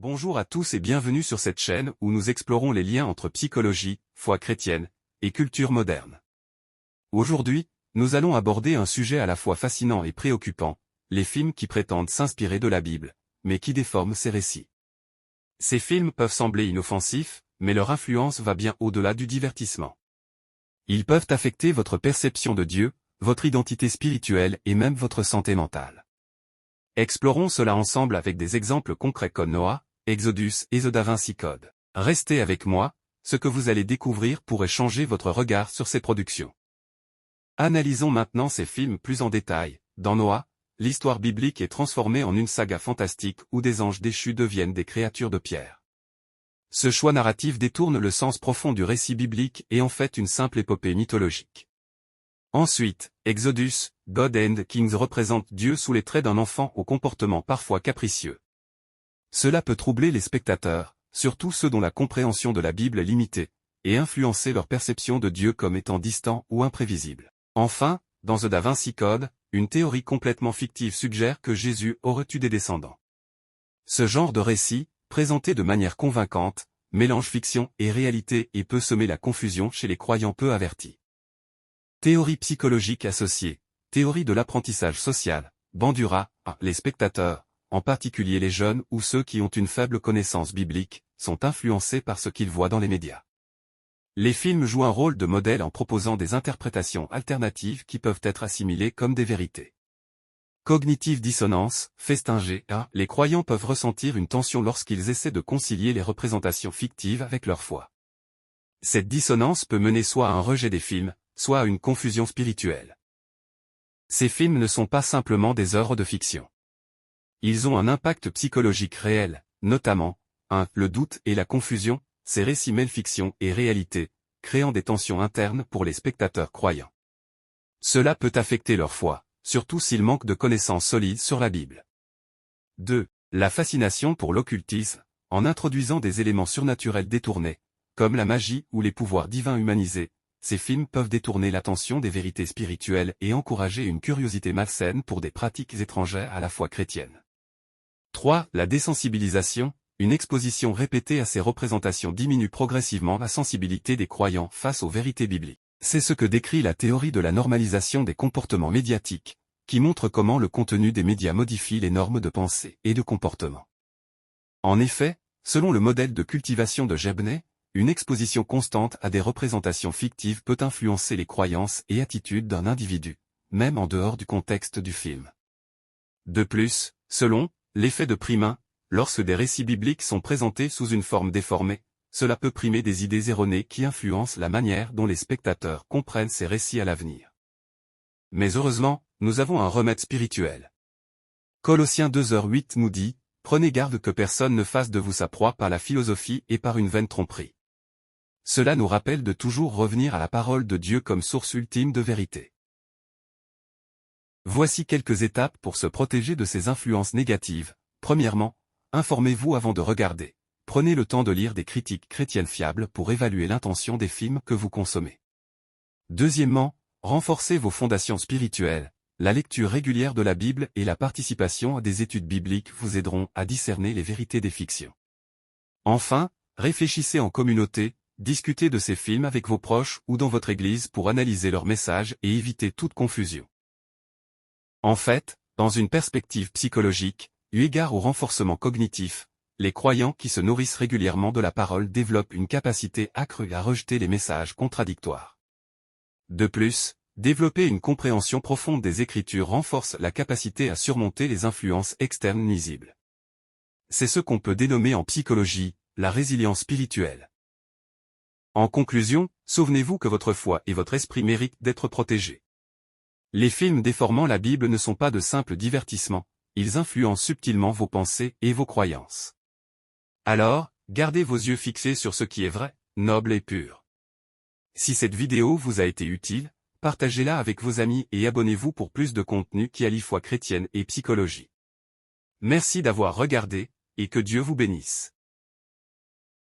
Bonjour à tous et bienvenue sur cette chaîne où nous explorons les liens entre psychologie, foi chrétienne et culture moderne. Aujourd'hui, nous allons aborder un sujet à la fois fascinant et préoccupant, les films qui prétendent s'inspirer de la Bible, mais qui déforment ces récits. Ces films peuvent sembler inoffensifs, mais leur influence va bien au-delà du divertissement. Ils peuvent affecter votre perception de Dieu, votre identité spirituelle et même votre santé mentale. Explorons cela ensemble avec des exemples concrets comme Noah, Exodus et The Da Vinci Code. Restez avec moi, ce que vous allez découvrir pourrait changer votre regard sur ces productions. Analysons maintenant ces films plus en détail. Dans Noah, l'histoire biblique est transformée en une saga fantastique où des anges déchus deviennent des créatures de pierre. Ce choix narratif détourne le sens profond du récit biblique et en fait une simple épopée mythologique. Ensuite, Exodus, God and Kings représente Dieu sous les traits d'un enfant au comportement parfois capricieux. Cela peut troubler les spectateurs, surtout ceux dont la compréhension de la Bible est limitée, et influencer leur perception de Dieu comme étant distant ou imprévisible. Enfin, dans The Da Vinci Code, une théorie complètement fictive suggère que Jésus aurait eu des descendants. Ce genre de récit, présenté de manière convaincante, mélange fiction et réalité et peut semer la confusion chez les croyants peu avertis. Théorie psychologique associée, théorie de l'apprentissage social, Bandura, les spectateurs, en particulier les jeunes ou ceux qui ont une faible connaissance biblique, sont influencés par ce qu'ils voient dans les médias. Les films jouent un rôle de modèle en proposant des interprétations alternatives qui peuvent être assimilées comme des vérités. Cognitive dissonance, Festinger, les croyants peuvent ressentir une tension lorsqu'ils essaient de concilier les représentations fictives avec leur foi. Cette dissonance peut mener soit à un rejet des films, soit à une confusion spirituelle. Ces films ne sont pas simplement des œuvres de fiction. Ils ont un impact psychologique réel, notamment, le doute et la confusion, ces récits mêlent fiction et réalité, créant des tensions internes pour les spectateurs croyants. Cela peut affecter leur foi, surtout s'ils manquent de connaissances solides sur la Bible. 2. La fascination pour l'occultisme, en introduisant des éléments surnaturels détournés, comme la magie ou les pouvoirs divins humanisés, ces films peuvent détourner l'attention des vérités spirituelles et encourager une curiosité malsaine pour des pratiques étrangères à la foi chrétienne. 3. La désensibilisation, une exposition répétée à ces représentations diminue progressivement la sensibilité des croyants face aux vérités bibliques. C'est ce que décrit la théorie de la normalisation des comportements médiatiques, qui montre comment le contenu des médias modifie les normes de pensée et de comportement. En effet, selon le modèle de cultivation de Jebnet, une exposition constante à des représentations fictives peut influencer les croyances et attitudes d'un individu, même en dehors du contexte du film. De plus, selon l'effet de prime, lorsque des récits bibliques sont présentés sous une forme déformée, cela peut primer des idées erronées qui influencent la manière dont les spectateurs comprennent ces récits à l'avenir. Mais heureusement, nous avons un remède spirituel. Colossiens 2h8 nous dit, « Prenez garde que personne ne fasse de vous sa proie par la philosophie et par une vaine tromperie. » Cela nous rappelle de toujours revenir à la parole de Dieu comme source ultime de vérité. Voici quelques étapes pour se protéger de ces influences négatives. Premièrement, informez-vous avant de regarder. Prenez le temps de lire des critiques chrétiennes fiables pour évaluer l'intention des films que vous consommez. Deuxièmement, renforcez vos fondations spirituelles. La lecture régulière de la Bible et la participation à des études bibliques vous aideront à discerner les vérités des fictions. Enfin, réfléchissez en communauté, discutez de ces films avec vos proches ou dans votre église pour analyser leurs messages et éviter toute confusion. En fait, dans une perspective psychologique, eu égard au renforcement cognitif, les croyants qui se nourrissent régulièrement de la parole développent une capacité accrue à rejeter les messages contradictoires. De plus, développer une compréhension profonde des Écritures renforce la capacité à surmonter les influences externes nuisibles. C'est ce qu'on peut dénommer en psychologie, la résilience spirituelle. En conclusion, souvenez-vous que votre foi et votre esprit méritent d'être protégés. Les films déformant la Bible ne sont pas de simples divertissements, ils influencent subtilement vos pensées et vos croyances. Alors, gardez vos yeux fixés sur ce qui est vrai, noble et pur. Si cette vidéo vous a été utile, partagez-la avec vos amis et abonnez-vous pour plus de contenu qui allie foi chrétienne et psychologie. Merci d'avoir regardé, et que Dieu vous bénisse.